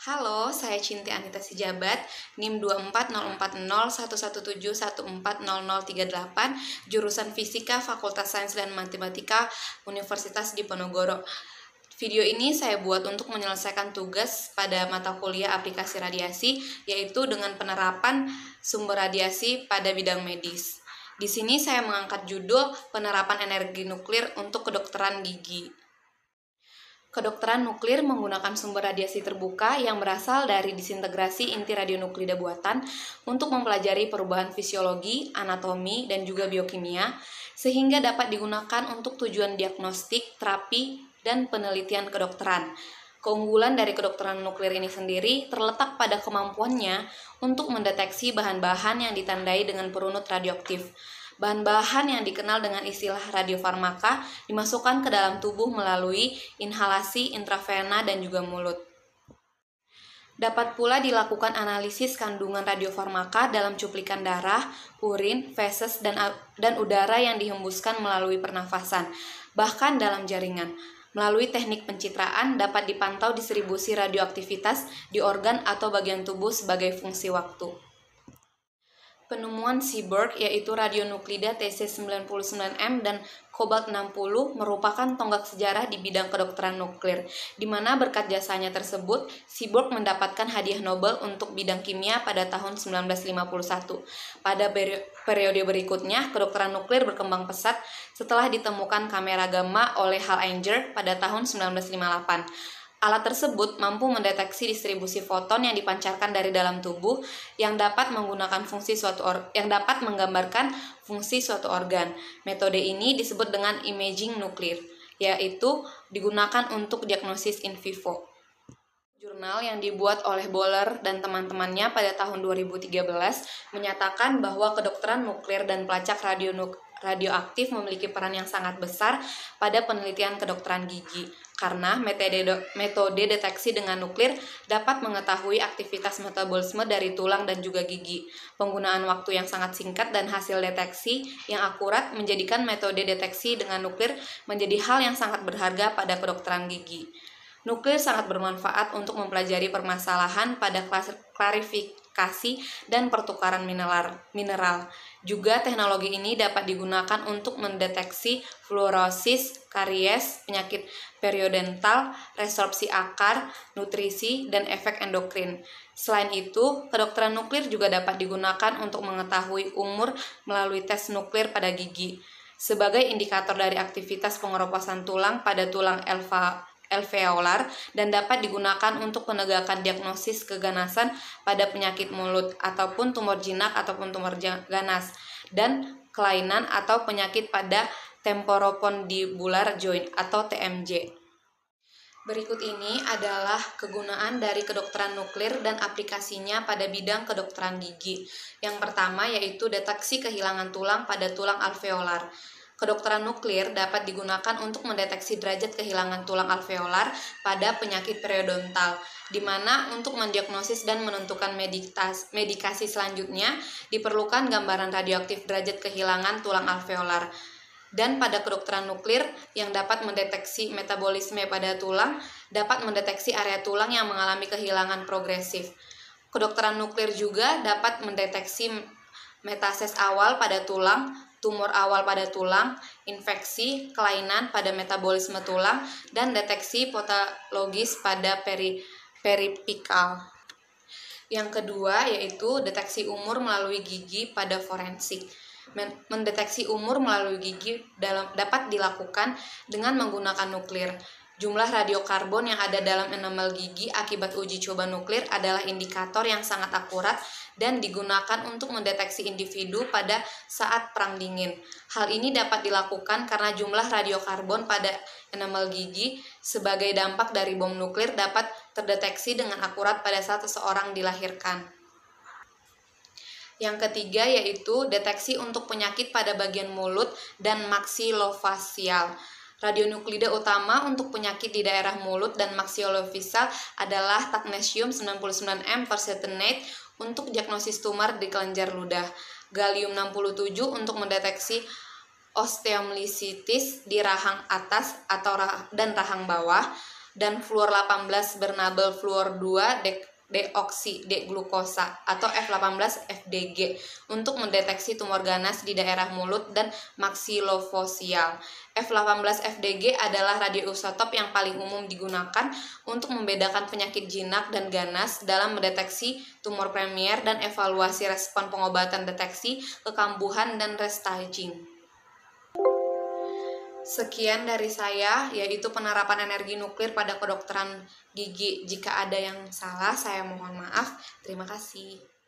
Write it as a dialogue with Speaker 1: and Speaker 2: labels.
Speaker 1: Halo, saya Cinti Anita Sijabat, NIM 24040117140038, jurusan Fisika Fakultas Sains dan Matematika Universitas Diponegoro. Video ini saya buat untuk menyelesaikan tugas pada mata kuliah aplikasi radiasi, yaitu dengan penerapan sumber radiasi pada bidang medis. Di sini saya mengangkat judul penerapan energi nuklir untuk kedokteran gigi. Kedokteran nuklir menggunakan sumber radiasi terbuka yang berasal dari disintegrasi inti radionuklida buatan untuk mempelajari perubahan fisiologi, anatomi, dan juga biokimia, sehingga dapat digunakan untuk tujuan diagnostik, terapi, dan penelitian kedokteran. Keunggulan dari kedokteran nuklir ini sendiri terletak pada kemampuannya untuk mendeteksi bahan-bahan yang ditandai dengan perunut radioaktif. Bahan-bahan yang dikenal dengan istilah radiofarmaka dimasukkan ke dalam tubuh melalui inhalasi, intravena, dan juga mulut. Dapat pula dilakukan analisis kandungan radiofarmaka dalam cuplikan darah, urin, feses, dan udara yang dihembuskan melalui pernafasan, bahkan dalam jaringan. Melalui teknik pencitraan dapat dipantau distribusi radioaktivitas di organ atau bagian tubuh sebagai fungsi waktu. Penemuan Seaborg yaitu radionuklida Tc99m dan kobalt 60 merupakan tonggak sejarah di bidang kedokteran nuklir, di mana berkat jasanya tersebut, Seaborg mendapatkan hadiah Nobel untuk bidang kimia pada tahun 1951. Pada periode berikutnya, kedokteran nuklir berkembang pesat setelah ditemukan kamera gamma oleh Hal Ainger pada tahun 1958. Alat tersebut mampu mendeteksi distribusi foton yang dipancarkan dari dalam tubuh yang dapat menggambarkan fungsi suatu organ. Metode ini disebut dengan imaging nuklir, yaitu digunakan untuk diagnosis in vivo. Jurnal yang dibuat oleh Boller dan teman-temannya pada tahun 2013 menyatakan bahwa kedokteran nuklir dan pelacak radioaktif memiliki peran yang sangat besar pada penelitian kedokteran gigi, karena metode deteksi dengan nuklir dapat mengetahui aktivitas metabolisme dari tulang dan juga gigi. Penggunaan waktu yang sangat singkat dan hasil deteksi yang akurat menjadikan metode deteksi dengan nuklir menjadi hal yang sangat berharga pada kedokteran gigi. Nuklir sangat bermanfaat untuk mempelajari permasalahan pada klarifikasi dan pertukaran mineral. Juga teknologi ini dapat digunakan untuk mendeteksi fluorosis, karies, penyakit periodontal, resorpsi akar, nutrisi, dan efek endokrin. Selain itu, kedokteran nuklir juga dapat digunakan untuk mengetahui umur melalui tes nuklir pada gigi, sebagai indikator dari aktivitas pengeroposan tulang pada tulang alveolar dan dapat digunakan untuk penegakan diagnosis keganasan pada penyakit mulut ataupun tumor jinak ataupun tumor ganas dan kelainan atau penyakit pada temporopondibular joint atau TMJ. Berikut ini adalah kegunaan dari kedokteran nuklir dan aplikasinya pada bidang kedokteran gigi. Yang pertama yaitu deteksi kehilangan tulang pada tulang alveolar. Kedokteran nuklir dapat digunakan untuk mendeteksi derajat kehilangan tulang alveolar pada penyakit periodontal, di mana untuk mendiagnosis dan menentukan medikasi selanjutnya diperlukan gambaran radioaktif derajat kehilangan tulang alveolar. Dan pada kedokteran nuklir yang dapat mendeteksi metabolisme pada tulang, dapat mendeteksi area tulang yang mengalami kehilangan progresif. Kedokteran nuklir juga dapat mendeteksi metases awal pada tulang, tumor awal pada tulang, infeksi, kelainan pada metabolisme tulang, dan deteksi patologis pada peripikal. Yang kedua yaitu deteksi umur melalui gigi pada forensik. Mendeteksi umur melalui gigi dapat dilakukan dengan menggunakan nuklir. Jumlah radiokarbon yang ada dalam enamel gigi akibat uji coba nuklir adalah indikator yang sangat akurat dan digunakan untuk mendeteksi individu pada saat perang dingin. Hal ini dapat dilakukan karena jumlah radiokarbon pada enamel gigi sebagai dampak dari bom nuklir dapat terdeteksi dengan akurat pada saat seseorang dilahirkan. Yang ketiga yaitu deteksi untuk penyakit pada bagian mulut dan maksilofacial. Radionuklida utama untuk penyakit di daerah mulut dan maksilofacial adalah technetium 99m persetenate untuk diagnosis tumor di kelenjar ludah, gallium 67 untuk mendeteksi osteomyelitis di rahang atas dan rahang bawah, dan fluor 18 bernabel fluor 2 deoksi-D-glukosa atau F18-FDG untuk mendeteksi tumor ganas di daerah mulut dan maksilofosial. F18-FDG adalah radioisotop yang paling umum digunakan untuk membedakan penyakit jinak dan ganas dalam mendeteksi tumor premier dan evaluasi respon pengobatan deteksi, kekambuhan, dan restaging. Sekian dari saya, yaitu penerapan energi nuklir pada kedokteran gigi. Jika ada yang salah, saya mohon maaf. Terima kasih.